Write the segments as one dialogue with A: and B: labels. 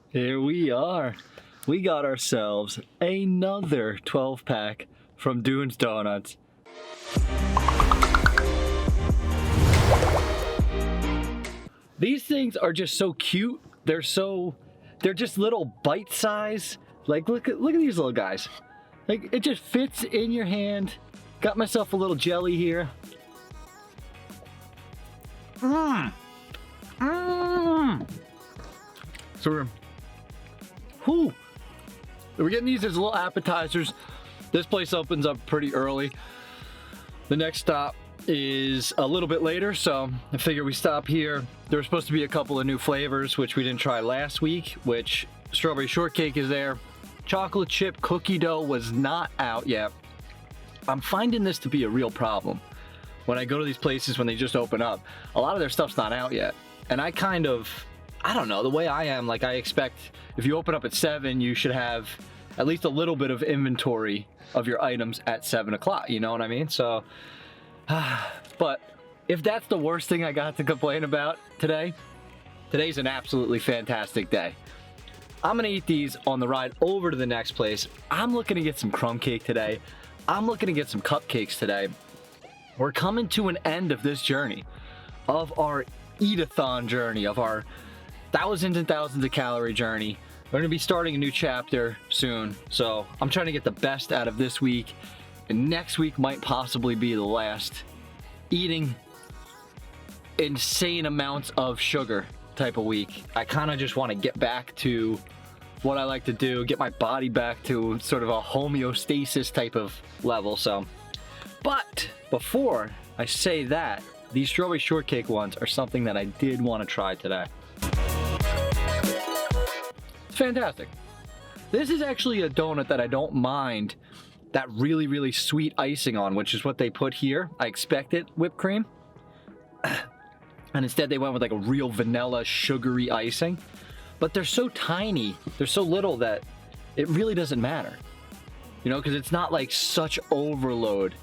A: Here we are. We got ourselves another 12-pack from Dunes Donuts. These things are just so cute. They're just little bite size. Like look at these little guys. Like it just fits in your hand. Got myself a little jelly here. So we're getting these as little appetizers. This place opens up pretty early. The next stop is a little bit later, so I figure we stop here. There were supposed to be a couple of new flavors, which we didn't try last week, which strawberry shortcake is there. Chocolate chip cookie dough was not out yet. I'm finding this to be a real problem. When I go to these places when they just open up, a lot of their stuff's not out yet. And I don't know, the way I am, like I expect if you open up at 7, you should have at least a little bit of inventory of your items at 7 o'clock, you know what I mean? So, but if that's the worst thing I got to complain about today, today's an absolutely fantastic day. I'm gonna eat these on the ride over to the next place. I'm looking to get some crumb cake today. I'm looking to get some cupcakes today. We're coming to an end of this journey, of our eat-a-thon journey, of our thousands and thousands of calorie journey. We're gonna be starting a new chapter soon. So I'm trying to get the best out of this week. And next week might possibly be the last eating insane amounts of sugar type of week. I kind of just want to get back to what I like to do, get my body back to sort of a homeostasis type of level. So, but before I say that, these strawberry shortcake ones are something that I did want to try today. It's fantastic. This is actually a donut that I don't mind that really, really sweet icing on, which is what they put here. I expected whipped cream. And instead they went with like a real vanilla sugary icing. But they're so tiny, they're so little that it really doesn't matter. You know, because it's not like such overload.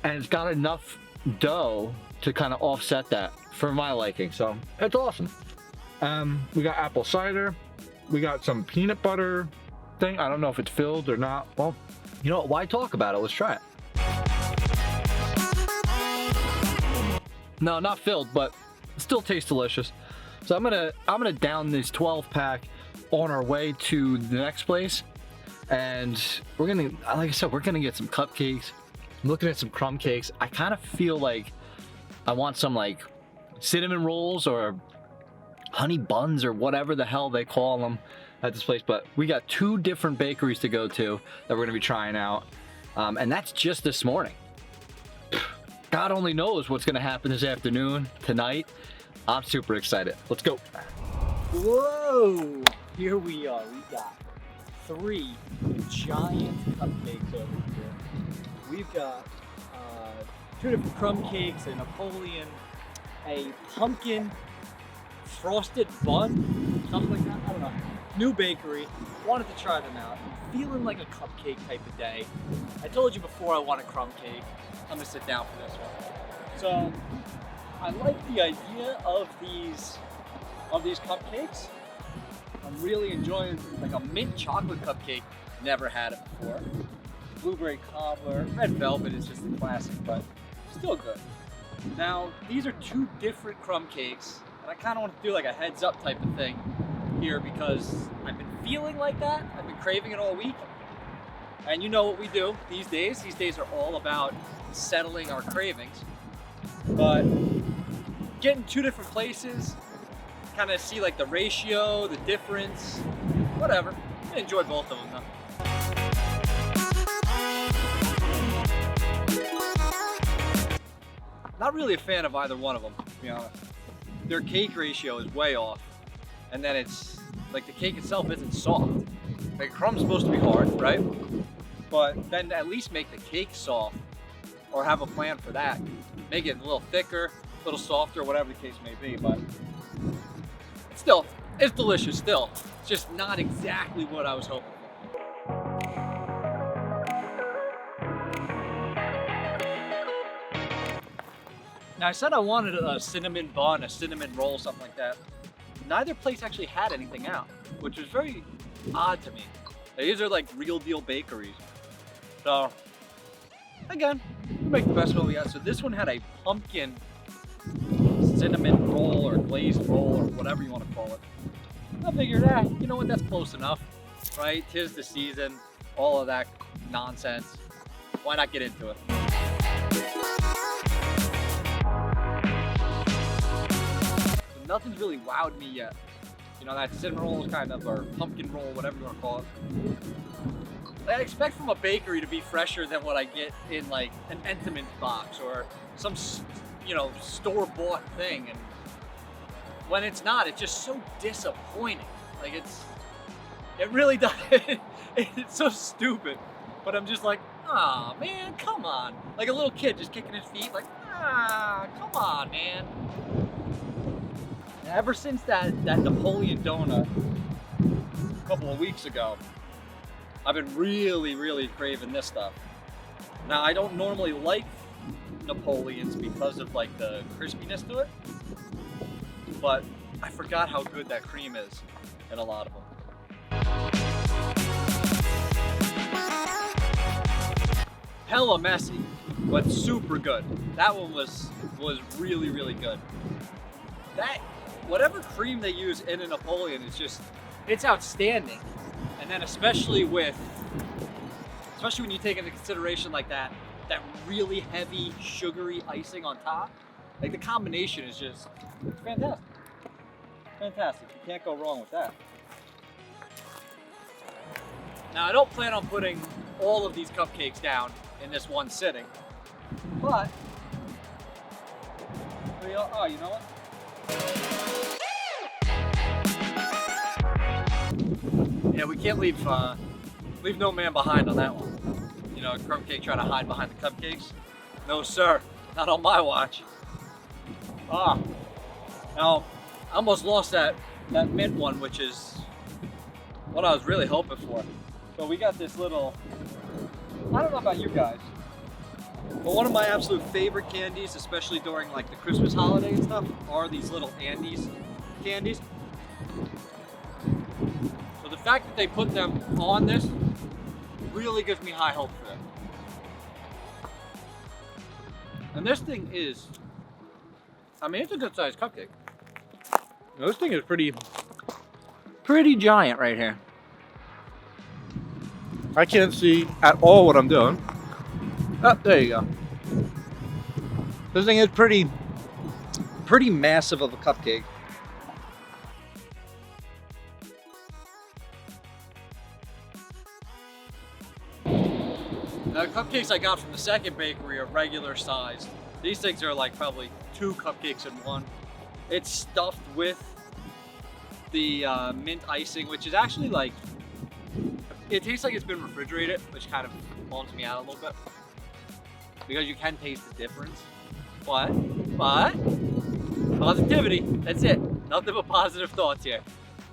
A: And it's got enough dough to kind of offset that for my liking. So it's awesome. We got apple cider. We got some peanut butter thing. I don't know if it's filled or not. Well, you know what? Why talk about it? Let's try it. No, not filled, but it still tastes delicious. So I'm gonna down this 12-pack on our way to the next place, and we're gonna, like I said, we're gonna get some cupcakes. I'm looking at some crumb cakes. I kind of feel like I want some like cinnamon rolls or honey buns or whatever the hell they call them at this place. But we got 2 different bakeries to go to that we're gonna be trying out, and that's just this morning. God only knows what's gonna happen this afternoon, tonight. I'm super excited. Let's go. Whoa! Here we are. We got 3 giant cupcakes over here. We've got 2 different crumb cakes, a Napoleon, a pumpkin frosted bun, something like that. I don't know. New bakery. Wanted to try them out. I'm feeling like a cupcake type of day. I told you before I want a crumb cake. I'm gonna sit down for this one. So I like the idea of these cupcakes. I'm really enjoying like a mint chocolate cupcake. Never had it before. Blueberry cobbler, red velvet is just a classic, but still good. Now these are 2 different crumb cakes, and I kind of want to do like a heads up type of thing here because I've been feeling like that. I've been craving it all week, and you know what we do these days. These days are all about settling our cravings, but getting 2 different places, kind of see like the ratio, the difference, whatever. I enjoy both of them though. Not really a fan of either one of them, to be honest. Their cake ratio is way off, and then it's like the cake itself isn't soft. Like crumb's supposed to be hard, right? But then at least make the cake soft, or have a plan for that. Make it a little thicker, a little softer, whatever the case may be, but still, it's delicious still. It's just not exactly what I was hoping for. Now I said I wanted a cinnamon bun, a cinnamon roll, something like that. neither place actually had anything out, which was very odd to me. These are like real deal bakeries. So again, we make the best of what we got. So this one had a pumpkin cinnamon roll or glazed roll or whatever you want to call it. I figured, you know what, that's close enough, right? 'Tis the season, all of that nonsense. Why not get into it? Nothing's really wowed me yet. You know, that cinnamon roll is kind of, or pumpkin roll, whatever you want to call it. I expect from a bakery to be fresher than what I get in like an Entenmann box or some, you know, store-bought thing. And when it's not, it's just so disappointing. Like it really does. It's so stupid. But I'm just like, ah, man, come on. Like a little kid just kicking his feet, like, ah, come on, man. And ever since that Napoleon donut a couple of weeks ago, I've been really craving this stuff. Now, I don't normally like Napoleons because of like the crispiness to it, but I forgot how good that cream is in a lot of them. Hella messy, but super good. That one was really good. That, whatever cream they use in a Napoleon is just, it's outstanding. And then especially when you take into consideration like that really heavy sugary icing on top, like the combination is just, it's fantastic. Fantastic, you can't go wrong with that. Now I don't plan on putting all of these cupcakes down in this one sitting, but, oh, you know what? Yeah, we can't leave no man behind on that one. You know, a crumb cake trying to hide behind the cupcakes. No, sir, not on my watch. Ah, now I almost lost that mint one, which is what I was really hoping for. So we got this little, I don't know about you guys, but one of my absolute favorite candies, especially during like the Christmas holiday and stuff, are these little Andes candies. So the fact that they put them on this really gives me high hope for them. And this thing is, I mean, it's a good sized cupcake. This thing is pretty giant right here. I can't see at all what I'm doing. Oh, there you go. This thing is pretty massive of a cupcake. Now, the cupcakes I got from the second bakery are regular sized. These things are like probably 2 cupcakes in one. It's stuffed with the mint icing, which is actually like, it tastes like it's been refrigerated, which kind of bums me out a little bit because you can taste the difference. But positivity, that's it. Nothing but positive thoughts here.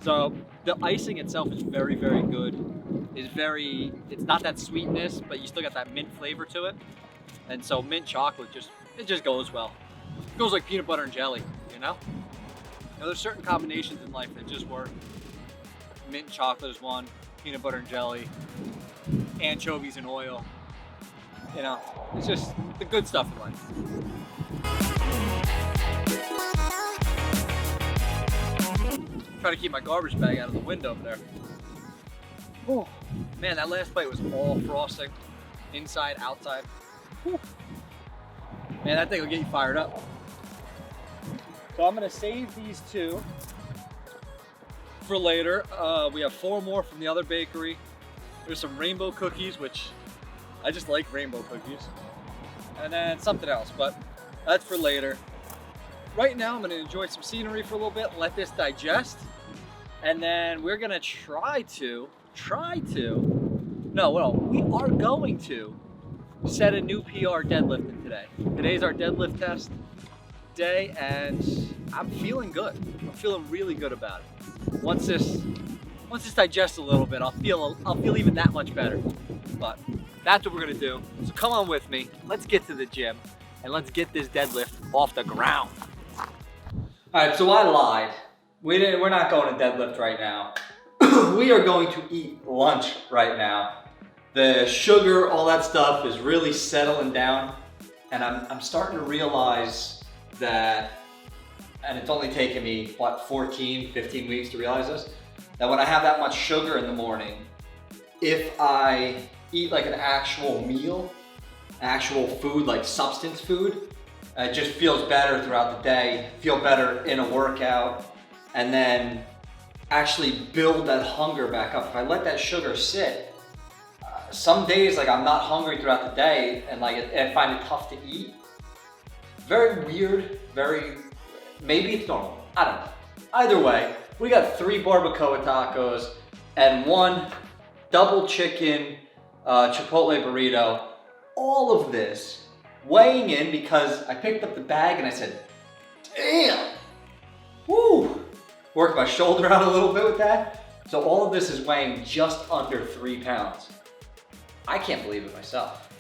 A: So the icing itself is very good. It's not that sweetness, but you still got that mint flavor to it. And so mint chocolate it just goes well. It goes like peanut butter and jelly, you know? Now, there's certain combinations in life that just work. Mint chocolate is one, peanut butter and jelly, anchovies and oil. You know, it's just the good stuff in life. Trying to keep my garbage bag out of the window over there. Oh, man, that last bite was all frosting, inside, outside. Whew. Man, that thing will get you fired up. So I'm gonna save these 2 for later. We have 4 more from the other bakery. There's some rainbow cookies, which I just like rainbow cookies. And then something else, but that's for later. Right now, I'm gonna enjoy some scenery for a little bit, let this digest, and then we're gonna we are going to set a new PR deadlifting today. Today's our deadlift test day, and I'm feeling good. I'm feeling really good about it. Once this digests a little bit, I'll feel even that much better. But that's what we're gonna do. So come on with me. Let's get to the gym and let's get this deadlift off the ground. All right, so I lied.
B: We're not going to deadlift right now. We are going to eat lunch right now. The sugar, all that stuff is really settling down, and I'm starting to realize that, and it's only taken me, what, 14, 15 weeks to realize this, that when I have that much sugar in the morning, if I eat like an actual meal, actual food, like substance food, it just feels better throughout the day, feel better in a workout, and then actually build that hunger back up. If I let that sugar sit, some days like I'm not hungry throughout the day and like I find it tough to eat. Very weird, maybe it's normal, I don't know. Either way, we got 3 barbacoa tacos and 1 double chicken Chipotle burrito. All of this weighing in because I picked up the bag and I said, damn, woo. Worked my shoulder out a little bit with that. So all of this is weighing just under 3 pounds. I can't believe it myself.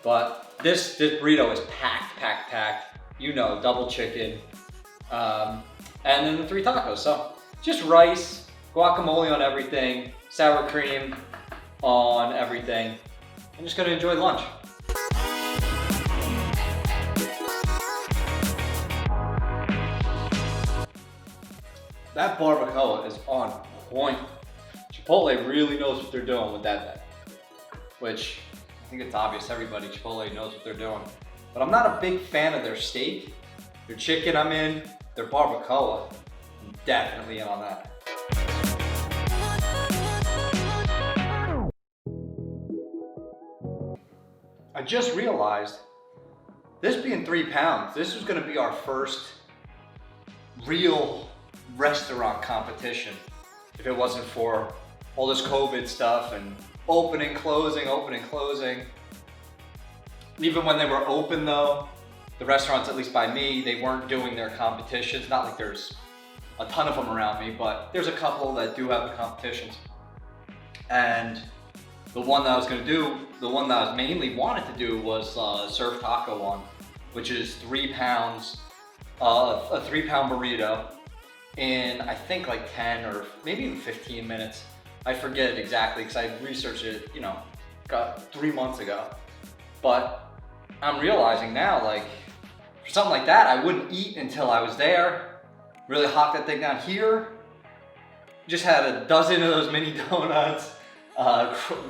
B: But this burrito is packed. You know, double chicken. And then the 3 tacos. So just rice, guacamole on everything, sour cream on everything. I'm just gonna enjoy lunch. That barbacoa is on point. Chipotle really knows what they're doing with that thing. Which, I think it's obvious, everybody, Chipotle knows what they're doing. But I'm not a big fan of their steak. Their chicken I'm in, their barbacoa, I'm definitely in on that. I just realized, this being 3 pounds, this was gonna be our first real restaurant competition if it wasn't for all this COVID stuff and opening, closing. Even when they were open though, the restaurants, at least by me, they weren't doing their competitions. Not like there's a ton of them around me, but there's a couple that do have the competitions. And the one that I was gonna do, the one that I mainly wanted to do was Surf Taco one, which is 3 pounds, a 3 pound burrito in I think like 10 or maybe even 15 minutes. I forget exactly because I researched it, you know, got 3 months ago. But I'm realizing now, like, for something like that, I wouldn't eat until I was there, really hawk that thing down here. Just had a dozen of those mini donuts,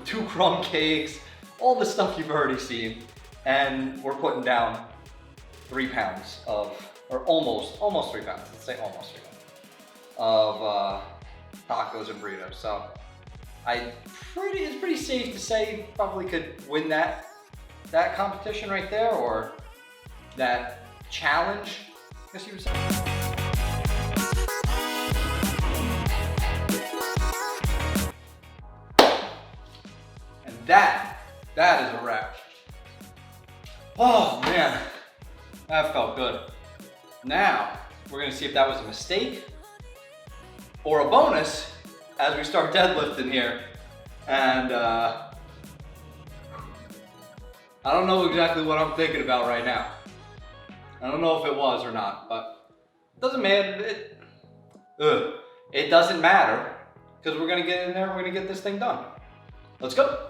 B: 2 crumb cakes, all the stuff you've already seen. And we're putting down 3 pounds of, or almost 3 pounds, let's say almost 3 pounds of tacos and burritos. So it's pretty safe to say probably could win that competition right there, or that challenge, I guess you would say. And that is a wrap. Oh man, that felt good. Now, we're gonna see if that was a mistake or a bonus as we start deadlifting here. And I don't know exactly what I'm thinking about right now. I don't know if it was or not, but it doesn't matter. It doesn't matter, because we're gonna get in there, we're gonna get this thing done. Let's go.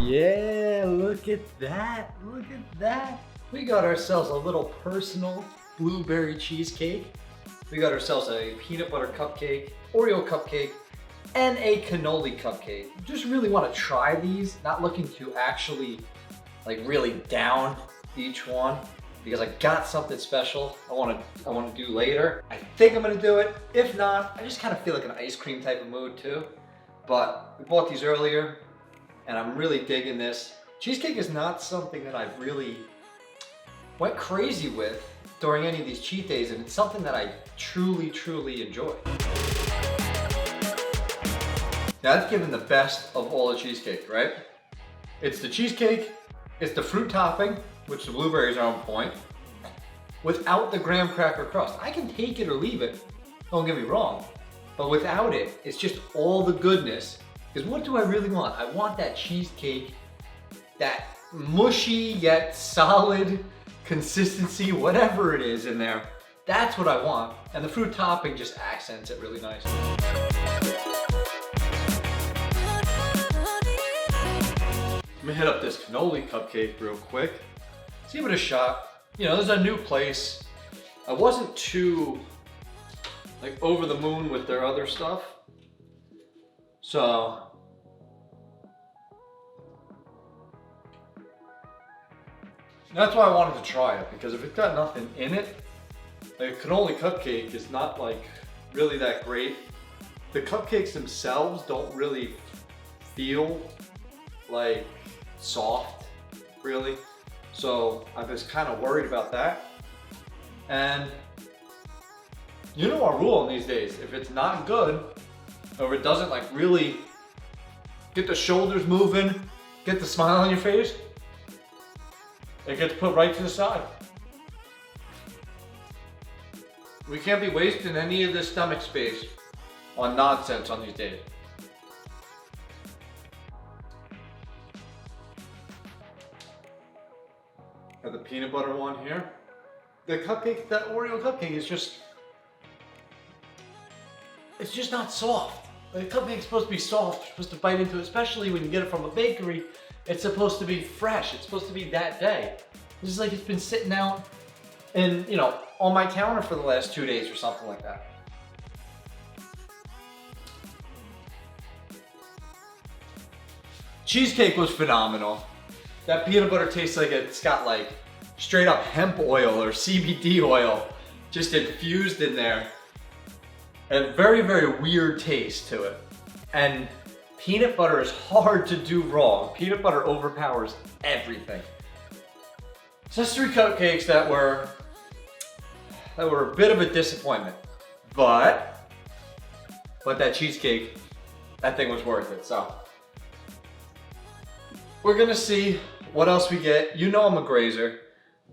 B: Yeah, look at that, look at that. We got ourselves a little personal blueberry cheesecake. We got ourselves a peanut butter cupcake, Oreo cupcake, and a cannoli cupcake. Just really want to try these, not looking to actually like really down each one, because I got something special I want to do later. I think I'm gonna do it. If not, I just kind of feel like an ice cream type of mood too. But we bought these earlier, and I'm really digging this. Cheesecake is not something that I've really went crazy with during any of these cheat days, and it's something that I truly, truly enjoy. Now that's given the best of all the cheesecake, right? It's the cheesecake, it's the fruit topping, which the blueberries are on point, without the graham cracker crust. I can take it or leave it, don't get me wrong, but without it, it's just all the goodness. Because what do I really want? I want that cheesecake, that mushy yet solid consistency, whatever it is in there. That's what I want. And the fruit topping just accents it really nice. Let me hit up this cannoli cupcake real quick. Let's give it a shot. You know, this is a new place. I wasn't too like over the moon with their other stuff. So that's why I wanted to try it, because if it's got nothing in it, like a cannoli cupcake is not like really that great. The cupcakes themselves don't really feel like soft, really. So I was kind of worried about that. And you know our rule in these days, if it's not good, or it doesn't like really get the shoulders moving, get the smile on your face, it gets put right to the side. We can't be wasting any of the stomach space on nonsense on these days. Got the peanut butter one here. The cupcake, that Oreo cupcake is just, it's just not soft. Like, the cupcake's supposed to be soft, you're supposed to bite into it, especially when you get it from a bakery. It's supposed to be fresh, it's supposed to be that day. It's just like it's been sitting out and, you know, on my counter for the last 2 days or something like that. Cheesecake was phenomenal. That peanut butter tastes like it's got like straight up hemp oil or CBD oil just infused in there. A very, very weird taste to it. And peanut butter is hard to do wrong. Peanut butter overpowers everything. So that's 3 cupcakes that were a bit of a disappointment. But that cheesecake, that thing was worth it. So we're gonna see what else we get. You know I'm a grazer.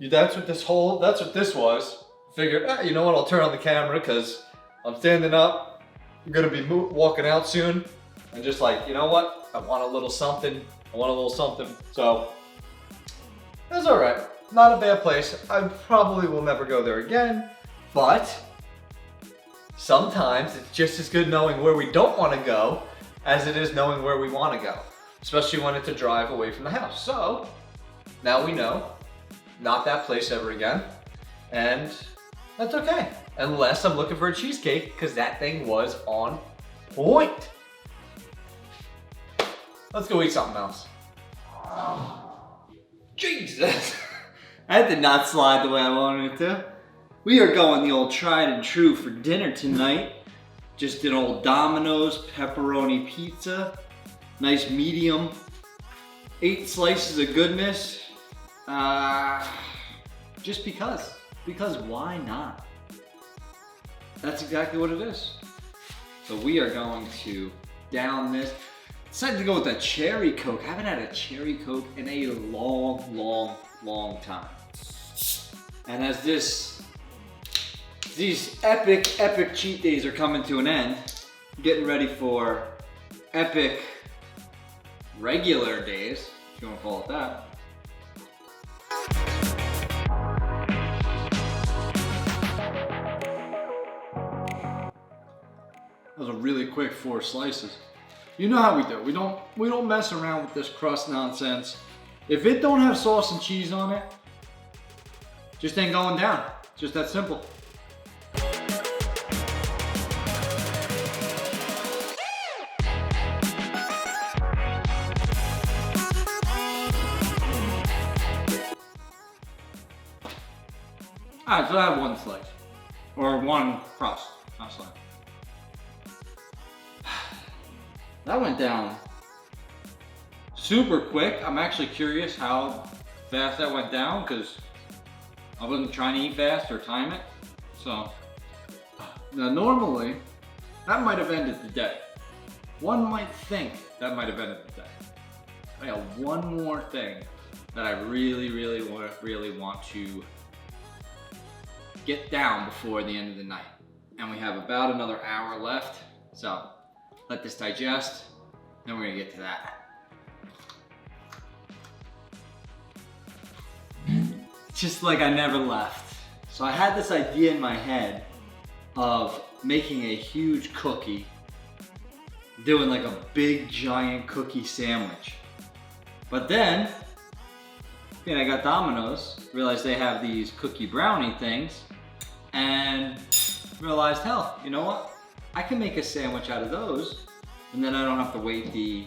B: That's what this was. Figured, you know what, I'll turn on the camera because I'm standing up. I'm gonna be walking out soon. And just like, you know what? I want a little something. So, that's all right. Not a bad place. I probably will never go there again, but sometimes it's just as good knowing where we don't want to go as it is knowing where we want to go, especially when it's a drive away from the house. So, now we know, not that place ever again, and that's okay. Unless I'm looking for a cheesecake, because that thing was on point. Let's go eat something else. Jesus. That did not slide the way I wanted it to. We are going the old tried and true for dinner tonight. Just an old Domino's pepperoni pizza. Nice medium. 8 slices of goodness. Just because. Because why not? That's exactly what it is. So we are going to down this. Decided to go with a cherry Coke. I haven't had a cherry Coke in a long time. And as these epic cheat days are coming to an end, I'm getting ready for epic regular days, if you want to call it that. That was a really quick 4 slices. You know how we do. We don't mess around with this crust nonsense. If it don't have sauce and cheese on it, just ain't going down. Just that simple. Alright, so I have 1 slice. Or 1 crust, not slice. That went down super quick. I'm actually curious how fast that went down, because
A: I wasn't trying to eat fast or time it. So, now normally, that might have ended the day. One might think that might have ended the day. I got one more thing that I really want to get down before the end of the night. And we have about another hour left. So, let this digest, then we're gonna get to that. Just like I never left. So I had this idea in my head of making a huge cookie, doing like a big giant cookie sandwich. But then, I got Domino's, realized they have these cookie brownie things, and realized, hell, you know what? I can make a sandwich out of those, and then I don't have to wait the,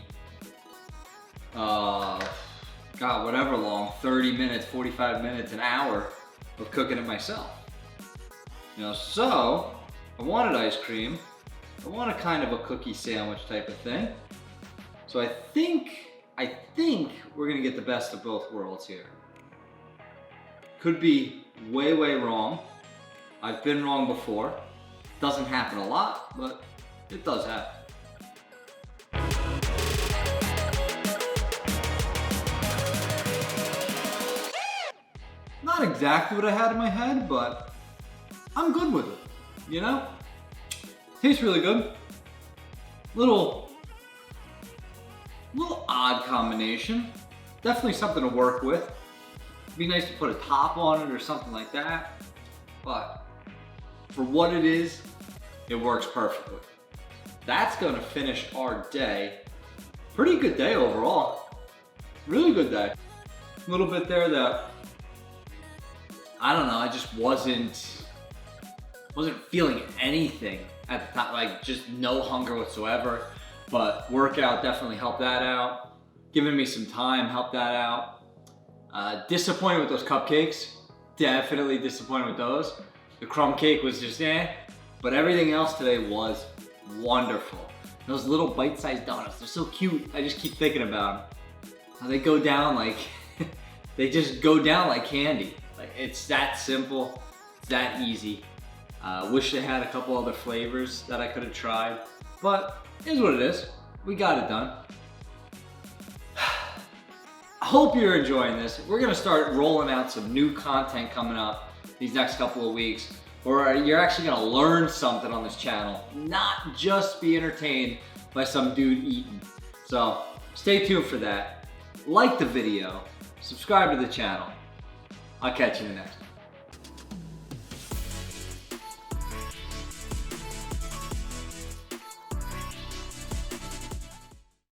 A: God, whatever long, 30 minutes, 45 minutes, an hour of cooking it myself. You know, so I wanted ice cream. I want a kind of a cookie sandwich type of thing. So I think we're gonna get the best of both worlds here. Could be way wrong. I've been wrong before. Doesn't happen a lot, but it does happen. Not exactly what I had in my head, but I'm good with it, you know? Tastes really good. Little odd combination. Definitely something to work with. It'd be nice to put a top on it or something like that, but for what it is, it works perfectly. That's gonna finish our day. Pretty good day overall. Really good day. A little bit there that, I don't know, I just wasn't feeling anything at the time, like just no hunger whatsoever. But workout definitely helped that out. Giving me some time helped that out. Disappointed with those cupcakes. Definitely disappointed with those. The crumb cake was just but everything else today was wonderful. Those little bite-sized donuts, they're so cute. I just keep thinking about them. How they go down like, they just go down like candy. Like, it's that simple, it's that easy. Wish they had a couple other flavors that I could have tried, but it is what it is. We got it done. I hope you're enjoying this. We're gonna start rolling out some new content coming up these next couple of weeks, where you're actually gonna learn something on this channel, not just be entertained by some dude eating. So stay tuned for that. Like the video, subscribe to the channel. I'll catch you in the next one.